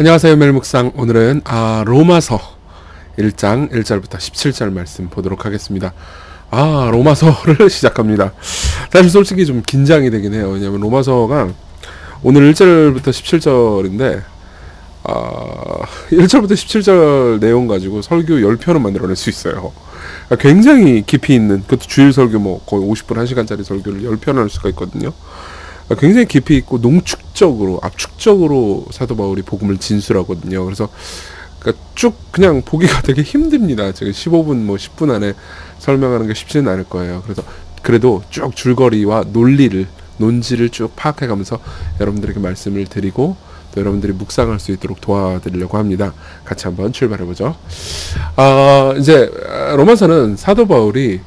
안녕하세요. 멜묵상. 오늘은 로마서 1장 1절부터 17절 말씀 보도록 하겠습니다. 로마서를 시작합니다. 사실 솔직히 좀 긴장이 되긴 해요. 왜냐면 로마서가 오늘 1절부터 17절인데 1절부터 17절 내용 가지고 설교 10편은 만들어낼 수 있어요. 굉장히 깊이 있는, 그것도 주일 설교 거의 50분 1시간짜리 설교를 10편 할 수가 있거든요. 굉장히 깊이 있고 농축적으로, 압축적으로 사도 바울이 복음을 진술하거든요. 그래서 쭉 그냥 보기가 되게 힘듭니다. 제가 15분 10분 안에 설명하는 게 쉽지는 않을 거예요. 그래서 그래도 쭉 줄거리와 논지를 쭉 파악해가면서 여러분들에게 말씀을 드리고 또 여러분들이 묵상할 수 있도록 도와드리려고 합니다. 같이 한번 출발해보죠. 이제 로마서는 사도 바울이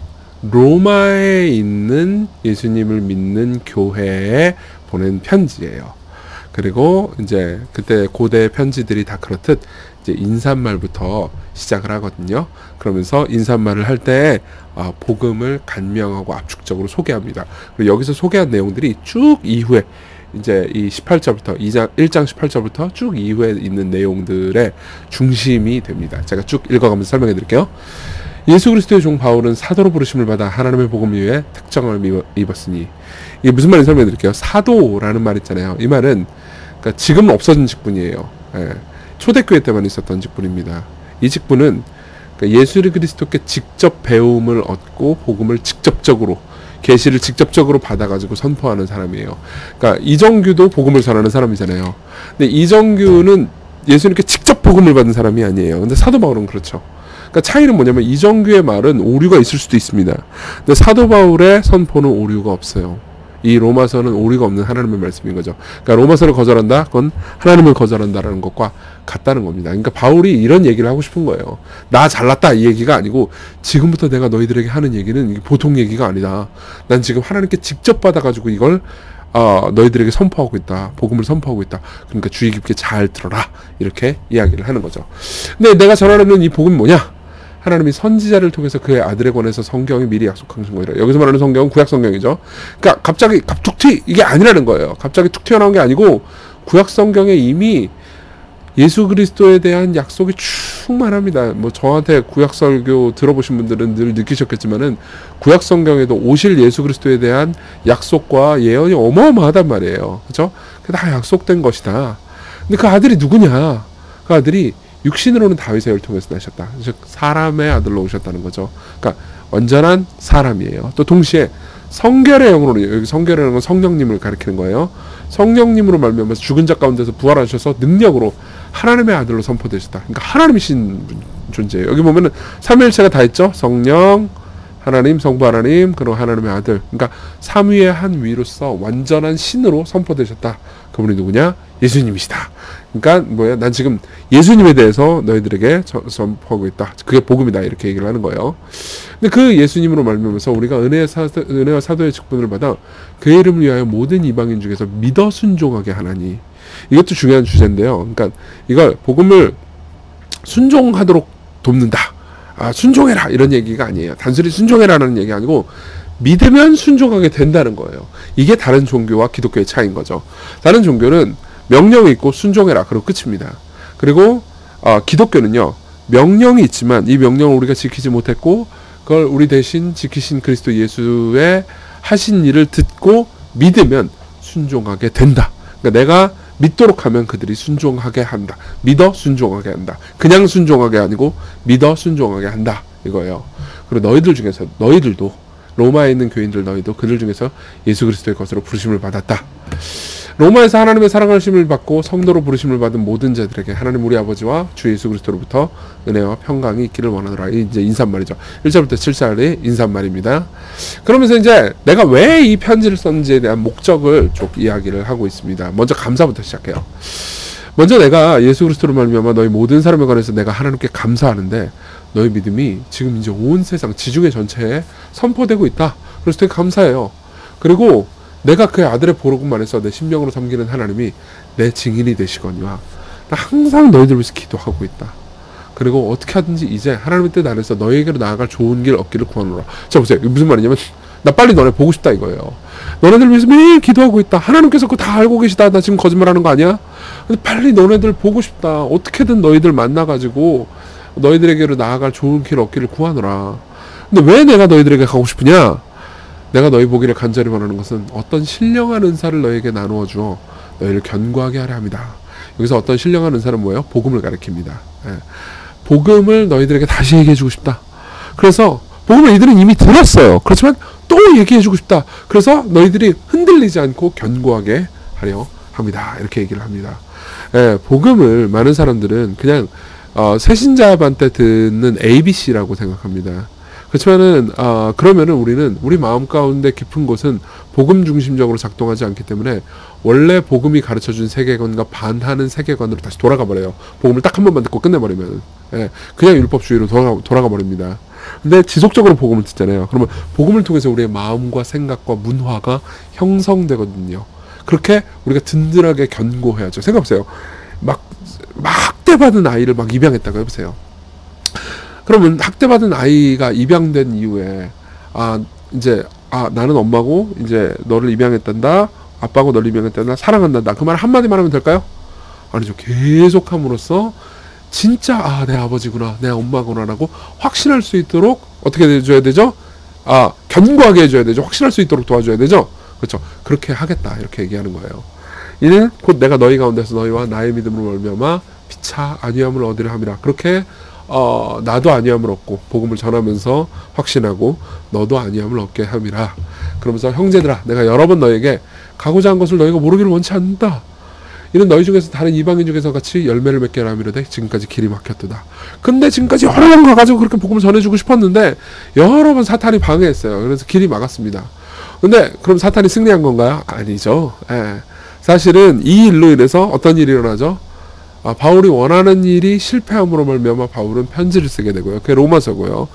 로마에 있는 예수님을 믿는 교회에 보낸 편지예요. 그리고 이제 그때 고대 편지들이 다 그렇듯 이제 인사말부터 시작을 하거든요. 그러면서 인사말을 할 때 복음을 간명하고 압축적으로 소개합니다. 그리고 여기서 소개한 내용들이 쭉 이후에 이제 이 18절부터 1장 18절부터 쭉 이후에 있는 내용들의 중심이 됩니다. 제가 쭉 읽어가면서 설명해 드릴게요. 예수 그리스도의 종 바울은 사도로 부르심을 받아 하나님의 복음 위에 특정을 입었으니, 이게 무슨 말인지 설명해 드릴게요. 사도라는 말 있잖아요. 이 말은 그러니까 지금은 없어진 직분이에요. 초대교회 때만 있었던 직분입니다. 이 직분은 그러니까 예수 그리스도께 직접 배움을 얻고 복음을 직접적으로, 계시를 직접적으로 받아가지고 선포하는 사람이에요. 그러니까 이정규도 복음을 전하는 사람이잖아요. 근데 이정규는 예수님께 직접 복음을 받은 사람이 아니에요. 근데 사도 바울은 그렇죠. 그러니까 차이는 뭐냐면 이정규의 말은 오류가 있을 수도 있습니다. 근데 사도 바울의 선포는 오류가 없어요. 이 로마서는 오류가 없는 하나님의 말씀인 거죠. 그러니까 로마서를 거절한다? 그건 하나님을 거절한다라는 것과 같다는 겁니다. 그러니까 바울이 이런 얘기를 하고 싶은 거예요. 나 잘났다 이 얘기가 아니고, 지금부터 내가 너희들에게 하는 얘기는 보통 얘기가 아니다. 난 지금 하나님께 직접 받아가지고 이걸 너희들에게 선포하고 있다. 복음을 선포하고 있다. 그러니까 주의 깊게 잘 들어라. 이렇게 이야기를 하는 거죠. 근데 내가 전하는 이 복음이 뭐냐? 하나님이 선지자를 통해서 그의 아들에 관해서 성경이 미리 약속하신 거라. 여기서 말하는 성경은 구약 성경이죠. 그러니까 갑자기 이게 아니라는 거예요. 갑자기 툭 튀어나온 게 아니고 구약 성경에 이미 예수 그리스도에 대한 약속이 충만합니다. 저한테 구약 설교 들어보신 분들은 늘 느끼셨겠지만은 구약 성경에도 오실 예수 그리스도에 대한 약속과 예언이 어마어마하단 말이에요. 그렇죠? 다 약속된 것이다. 근데 그 아들이 누구냐? 그 아들이 육신으로는 다윗의 혈을 통해서 나셨다. 즉 사람의 아들로 오셨다는 거죠. 그러니까 완전한 사람이에요. 또 동시에 성결의 영으로, 여기 성결이라는 건 성령님을 가리키는 거예요. 성령님으로 말미암아서 죽은 자 가운데서 부활하셔서 능력으로 하나님의 아들로 선포되셨다. 그러니까 하나님이신 존재예요. 여기 보면은 삼위일체가 다 있죠. 성령, 하나님, 성부 하나님, 그리고 하나님의 아들. 그러니까 삼위의 한 위로서 완전한 신으로 선포되셨다. 그분이 누구냐? 예수님이시다. 그러니까 난 지금 예수님에 대해서 너희들에게 선포하고 있다. 그게 복음이다. 이렇게 얘기를 하는 거예요. 근데 그 예수님으로 말미암아서 우리가 은혜와 사도의 직분을 받아 그의 이름을 위하여 모든 이방인 중에서 믿어 순종하게 하나니. 이것도 중요한 주제인데요. 그러니까 이걸 복음을 순종하도록 돕는다. 순종해라 이런 얘기가 아니에요. 단순히 순종해라는 얘기 아니고 믿으면 순종하게 된다는 거예요. 이게 다른 종교와 기독교의 차이인 거죠. 다른 종교는 명령이 있고 순종해라 그리고 끝입니다. 그리고 기독교는요, 명령이 있지만 이 명령을 우리가 지키지 못했고 그걸 우리 대신 지키신 그리스도 예수의 하신 일을 듣고 믿으면 순종하게 된다. 그러니까 내가 믿도록 하면 그들이 순종하게 한다. 믿어 순종하게 한다. 그냥 순종하게 아니고 믿어 순종하게 한다. 이거예요. 그리고 너희들도 로마에 있는 교인들 너희도 그들 중에서 예수 그리스도의 것으로 부르심을 받았다. 로마에서 하나님의 사랑하심을 받고 성도로 부르심을 받은 모든 자들에게 하나님 우리 아버지와 주 예수 그리스도로부터 은혜와 평강이 있기를 원하노라. 이제 인사말이죠. 1절부터 7절이 인사말입니다. 그러면서 이제 내가 왜 이 편지를 썼는지에 대한 목적을 쭉 이야기를 하고 있습니다. 먼저 감사부터 시작해요. 먼저 내가 예수 그리스도로 말미암아 너희 모든 사람에 관해서 내가 하나님께 감사하는데 너희 믿음이 지금 이제 온 세상 지중해 전체에 선포되고 있다. 그래서 되게 감사해요. 그리고 내가 그의 아들의 보복음 안에서 내 심령으로 섬기는 하나님이 내 증인이 되시거니와 나 항상 너희들 위해서 기도하고 있다. 그리고 어떻게 하든지 이제 하나님의 뜻 안에서 너희에게로 나아갈 좋은 길 얻기를 구하노라. 자 보세요. 이게 무슨 말이냐면 나 빨리 너네 보고 싶다 이거예요. 너네들 위해서 매일 기도하고 있다. 하나님께서 그거 다 알고 계시다. 나 지금 거짓말하는 거 아니야? 근데 빨리 너네들 보고 싶다. 어떻게든 너희들 만나가지고 너희들에게로 나아갈 좋은 길 얻기를 구하노라. 근데 왜 내가 너희들에게 가고 싶으냐? 내가 너희 보기를 간절히 원하는 것은 어떤 신령한 은사를 너희에게 나누어 주어 너희를 견고하게 하려 합니다. 여기서 어떤 신령한 은사는 뭐예요? 복음을 가리킵니다. 예. 복음을 너희들에게 다시 얘기해 주고 싶다. 그래서 복음을 이들은 이미 들었어요. 그렇지만 또 얘기해 주고 싶다. 그래서 너희들이 흔들리지 않고 견고하게 하려 합니다. 이렇게 얘기를 합니다. 예, 복음을 많은 사람들은 그냥 새신자한테 듣는 ABC라고 생각합니다. 그렇지만은 그러면은 우리는 우리 마음 가운데 깊은 곳은 복음 중심적으로 작동하지 않기 때문에 원래 복음이 가르쳐준 세계관과 반하는 세계관으로 다시 돌아가 버려요. 복음을 딱 한 번만 듣고 끝내버리면 그냥 율법주의로 돌아가 버립니다. 근데 지속적으로 복음을 듣잖아요. 그러면 복음을 통해서 우리의 마음과 생각과 문화가 형성되거든요. 그렇게 우리가 든든하게 견고해야죠. 생각해보세요. 막 학대받은 아이를 막 입양했다고 해보세요. 그러면 학대받은 아이가 입양된 이후에 이제 나는 엄마고 이제 너를 입양했단다. 아빠고 너를 입양했단다. 사랑한단다. 그 말 한마디만 하면 될까요? 아니죠. 계속 함으로써 진짜 내 아버지구나, 내 엄마구나 라고 확신할 수 있도록 어떻게 해줘야 되죠? 견고하게 해줘야 되죠. 확신할 수 있도록 도와줘야 되죠. 그렇죠. 그렇게 하겠다 이렇게 얘기하는 거예요. 이는 곧 내가 너희 가운데서 너희와 나의 믿음으로 말미암아 피차 안위함을 얻으려 함이라. 그렇게 나도 안위함을 얻고 복음을 전하면서 확신하고 너도 안위함을 얻게 함이라. 그러면서 형제들아, 내가 여러 번 너에게 가고자 한 것을 너희가 모르기를 원치 않는다. 이는 너희 중에서 다른 이방인 중에서 같이 열매를 맺게 하미로되 지금까지 길이 막혔도다. 근데 지금까지 여러 번 가가지고 그렇게 복음을 전해주고 싶었는데 여러 번 사탄이 방해했어요. 그래서 길이 막았습니다. 근데 그럼 사탄이 승리한 건가요? 아니죠. 사실은 이 일로 인해서 어떤 일이 일어나죠? 바울이 원하는 일이 실패함으로 말미암아 바울은 편지를 쓰게 되고요. 그게 로마서고요.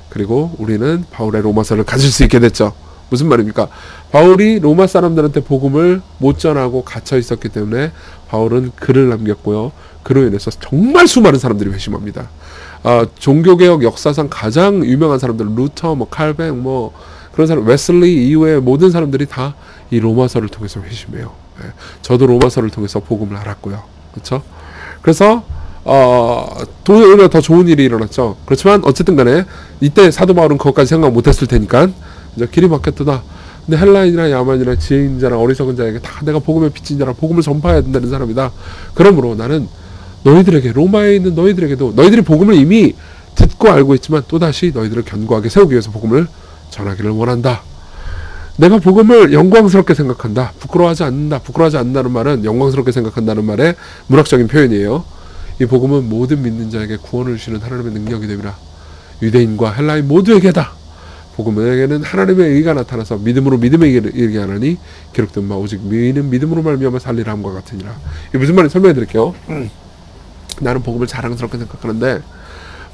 그리고 우리는 바울의 로마서를 가질 수 있게 됐죠. 무슨 말입니까? 바울이 로마 사람들한테 복음을 못 전하고 갇혀 있었기 때문에 바울은 글을 남겼고요. 그로 인해서 정말 수많은 사람들이 회심합니다. 종교개혁 역사상 가장 유명한 사람들, 루터, 칼뱅, 그런 사람, 웨슬리 이후에 모든 사람들이 다 이 로마서를 통해서 회심해요. 저도 로마서를 통해서 복음을 알았고요. 그렇죠? 그래서 오히려 더 좋은 일이 일어났죠. 그렇지만 어쨌든 간에 이때 사도 바울은 그것까지 생각 못했을 테니까 이제 길이 막혔다. 근데 헬라인이나 야만이나 지혜인 자나 어리석은 자에게 다 내가 복음의 빛인 자라 복음을 전파해야 된다는 사람이다. 그러므로 나는 너희들에게, 로마에 있는 너희들에게도 너희들이 복음을 이미 듣고 알고 있지만 또다시 너희들을 견고하게 세우기 위해서 복음을 전하기를 원한다. 내가 복음을 영광스럽게 생각한다. 부끄러워하지 않는다. 부끄러워하지 않는다는 말은 영광스럽게 생각한다는 말의 문학적인 표현이에요. 이 복음은 모든 믿는 자에게 구원을 주시는 하나님의 능력이 됨이라. 유대인과 헬라인 모두에게다. 복음에게는 하나님의 의가 나타나서 믿음으로 믿음에 이르게 하나니 기록된 바 오직 의인은 믿음으로 말미암아 살리라 함과 같으니라. 이게 무슨 말인지 설명해 드릴게요. 나는 복음을 자랑스럽게 생각하는데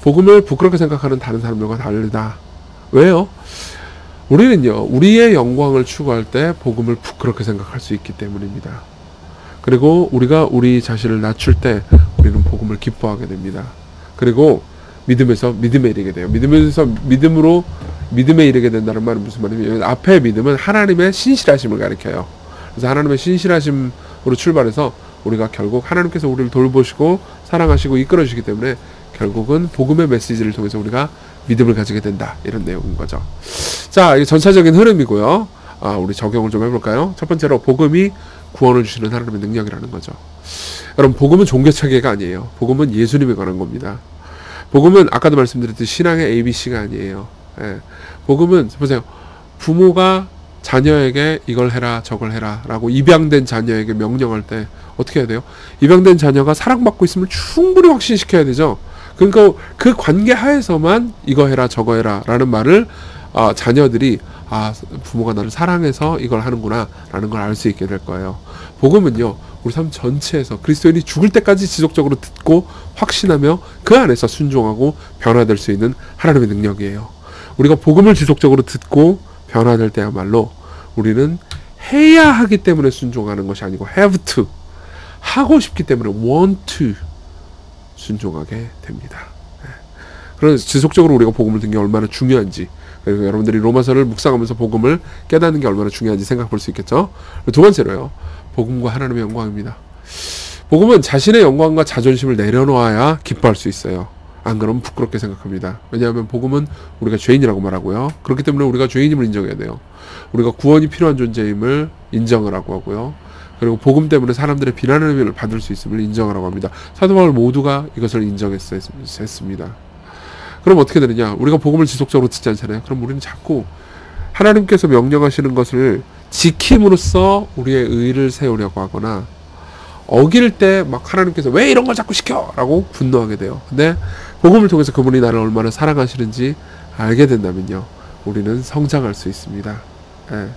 복음을 부끄럽게 생각하는 다른 사람들과 다르다. 왜요? 우리는요, 우리의 영광을 추구할 때 복음을 부끄럽게 생각할 수 있기 때문입니다. 그리고 우리가 우리 자신을 낮출 때 우리는 복음을 기뻐하게 됩니다. 그리고 믿음에서 믿음에 이르게 돼요. 믿음에서 믿음으로 믿음에 이르게 된다는 말은 무슨 말이냐면 앞에 믿음은 하나님의 신실하심을 가리켜요. 그래서 하나님의 신실하심으로 출발해서 우리가 결국 하나님께서 우리를 돌보시고 사랑하시고 이끌어 주시기 때문에 결국은 복음의 메시지를 통해서 우리가 믿음을 가지게 된다. 이런 내용인 거죠. 자, 이게 전체적인 흐름이고요. 우리 적용을 좀 해볼까요? 첫 번째로 복음이 구원을 주시는 하나님의 능력이라는 거죠. 여러분, 복음은 종교체계가 아니에요. 복음은 예수님에 관한 겁니다. 복음은 아까도 말씀드렸듯이 신앙의 ABC가 아니에요. 복음은 보세요. 부모가 자녀에게 이걸 해라 저걸 해라 라고 입양된 자녀에게 명령할 때 어떻게 해야 돼요? 입양된 자녀가 사랑받고 있음을 충분히 확신시켜야 되죠. 그러니까 그 관계 하에서만 이거 해라 저거 해라 라는 말을 자녀들이 부모가 나를 사랑해서 이걸 하는구나 라는 걸 알 수 있게 될 거예요. 복음은요, 우리 삶 전체에서 그리스도인이 죽을 때까지 지속적으로 듣고 확신하며 그 안에서 순종하고 변화될 수 있는 하나님의 능력이에요. 우리가 복음을 지속적으로 듣고 변화될 때야말로 우리는 해야 하기 때문에 순종하는 것이 아니고 have to, 하고 싶기 때문에 want to 순종하게 됩니다. 그래서 지속적으로 우리가 복음을 듣는 게 얼마나 중요한지, 그리고 여러분들이 로마서를 묵상하면서 복음을 깨닫는 게 얼마나 중요한지 생각해 볼 수 있겠죠. 두 번째로요, 복음과 하나님의 영광입니다. 복음은 자신의 영광과 자존심을 내려놓아야 기뻐할 수 있어요. 안 그러면 부끄럽게 생각합니다. 왜냐하면 복음은 우리가 죄인이라고 말하고요. 그렇기 때문에 우리가 죄인임을 인정해야 돼요. 우리가 구원이 필요한 존재임을 인정을 하고 하고요. 그리고 복음 때문에 사람들의 비난의 의미를 받을 수 있음을 인정하라고 합니다. 사도 바울 모두가 이것을 인정했습니다. 그럼 어떻게 되느냐? 우리가 복음을 지속적으로 듣지 않잖아요. 그럼 우리는 자꾸 하나님께서 명령하시는 것을 지킴으로써 우리의 의를 세우려고 하거나, 어길 때 막 하나님께서 왜 이런 걸 자꾸 시켜! 라고 분노하게 돼요. 근데 복음을 통해서 그분이 나를 얼마나 사랑하시는지 알게 된다면요, 우리는 성장할 수 있습니다. 예.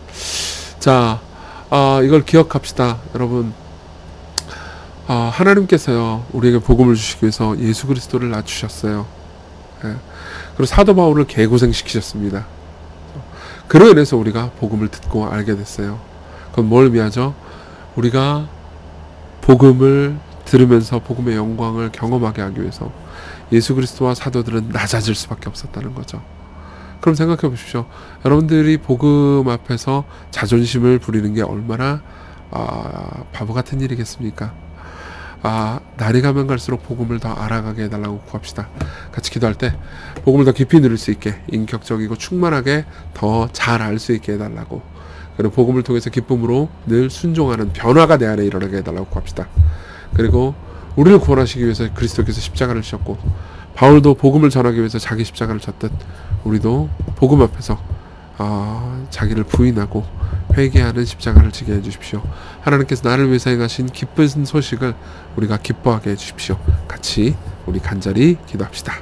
자, 이걸 기억합시다. 여러분, 하나님께서요, 우리에게 복음을 주시기 위해서 예수 그리스도를 낮추셨어요. 예. 그리고 사도 바울을 개고생시키셨습니다. 그로 인해서 우리가 복음을 듣고 알게 됐어요. 그건 뭘 의미하죠? 우리가 복음을 들으면서 복음의 영광을 경험하게 하기 위해서 예수 그리스도와 사도들은 낮아질 수밖에 없었다는 거죠. 그럼 생각해 보십시오. 여러분들이 복음 앞에서 자존심을 부리는 게 얼마나 바보 같은 일이겠습니까? 날이 가면 갈수록 복음을 더 알아가게 해달라고 구합시다. 같이 기도할 때 복음을 더 깊이 누릴 수 있게, 인격적이고 충만하게 더 잘 알 수 있게 해달라고, 그리고 복음을 통해서 기쁨으로 늘 순종하는 변화가 내 안에 일어나게 해달라고 구합시다. 그리고 우리를 구원하시기 위해서 그리스도께서 십자가를 지셨고, 바울도 복음을 전하기 위해서 자기 십자가를 졌듯 우리도 복음 앞에서 자기를 부인하고 회개하는 십자가를 지게 해주십시오. 하나님께서 나를 위해서 행하신 기쁜 소식을 우리가 기뻐하게 해주십시오. 같이 우리 간절히 기도합시다.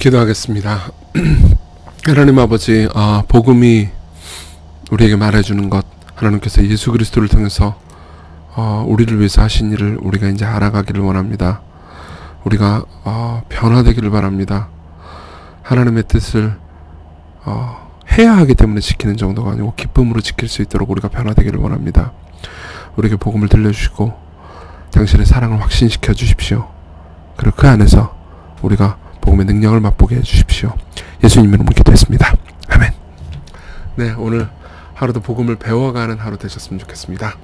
기도하겠습니다. 하나님 아버지, 복음이 우리에게 말해주는 것, 하나님께서 예수 그리스도를 통해서 우리를 위해서 하신 일을 우리가 이제 알아가기를 원합니다. 우리가 변화되기를 바랍니다. 하나님의 뜻을 해야 하기 때문에 지키는 정도가 아니고 기쁨으로 지킬 수 있도록 우리가 변화되기를 원합니다. 우리에게 복음을 들려주시고 당신의 사랑을 확신시켜 주십시오. 그리고 그 안에서 우리가 복음의 능력을 맛보게 해주십시오. 예수님 이름으로 기도했습니다. 아멘. 네, 오늘 하루도 복음을 배워가는 하루 되셨으면 좋겠습니다.